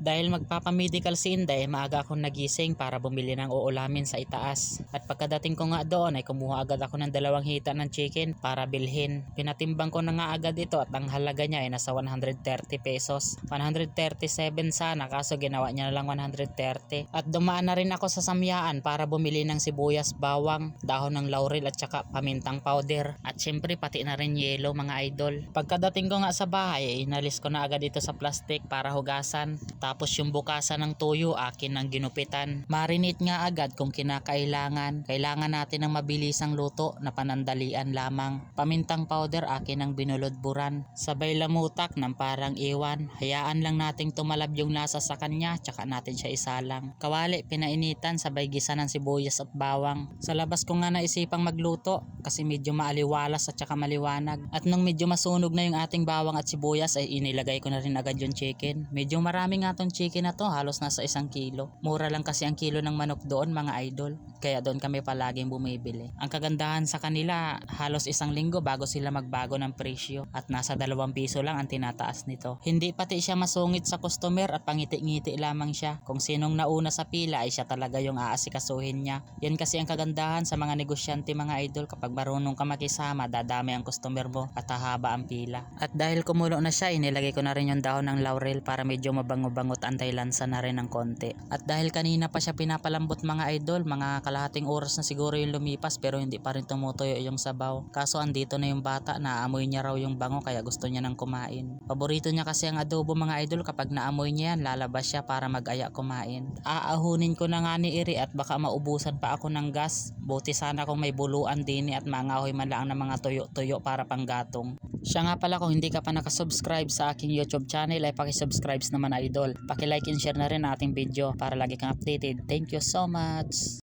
Dahil magpapamedical si Inday, maaga akong nagising para bumili ng uulamin sa itaas. At pagkadating ko nga doon ay kumuha agad ako ng 2 hita ng chicken para bilhin. Pinatimbang ko na nga agad ito at ang halaga niya ay nasa 130 pesos. 137 sana kaso ginawa niya na lang 130. At dumaan na rin ako sa samyaan para bumili ng sibuyas, bawang, dahon ng laurel at saka pamintang powder. At syempre pati na rin yelo mga idol. Pagkadating ko nga sa bahay ay inalis ko na agad ito sa plastic para hugasan. Tapos yung bukasan ng tuyo akin ng ginupitan. Marinate nga agad kung kinakailangan. Kailangan natin ng mabilisang luto na panandalian lamang. Pamintang powder akin ng binulodburan. Sabay lamutak ng parang iwan. Hayaan lang nating tumalab yung lasa sa kanya tsaka natin siya isalang. Kawali pinainitan sabay gisa ng sibuyas at bawang. Sa labas ko nga naisipang magluto kasi medyo maaliwalas at tsaka maliwanag. At nung medyo masunog na yung ating bawang at sibuyas ay inilagay ko na rin agad yung chicken. Medyo marami nga tong chicken na to, halos nasa 1 kilo. Mura lang kasi ang kilo ng manok doon mga idol. Kaya doon kami palaging bumibili. Ang kagandahan sa kanila, halos 1 linggo bago sila magbago ng presyo. At nasa 2 piso lang ang tinataas nito. Hindi pati siya masungit sa customer at pangiti-ngiti lamang siya. Kung sinong nauna sa pila ay siya talaga yung aasikasuhin niya. Yan kasi ang kagandahan sa mga negosyante mga idol. Kapag marunong ka makisama, dadami ang customer mo at hahaba ang pila. At dahil kumulo na siya, inilagay ko na rin yung dahon ng laurel para medyo mabango-bangot antay lansa na rin ng konti. At dahil kanina pa siya pinapalambot mga idol, mga kalahating oras na siguro yung lumipas pero hindi pa rin tumutuyo yung sabaw. Kaso andito na yung bata, naamoy niya raw yung bango kaya gusto niya nang kumain. Paborito niya kasi ang adobo mga idol, kapag naamoy niya yan, lalabas siya para mag-aya kumain. Aahunin ko na nga ni Iri at baka maubusan pa ako ng gas. Buti sana kung may buluan din at mangahoy man lang ng mga tuyo-tuyo para panggatong. Siya nga pala, kung hindi ka pa nakasubscribe sa aking YouTube channel ay pakisubscribe naman idol. Paki-like and share na rin ating video para lagi kang updated. Thank you so much!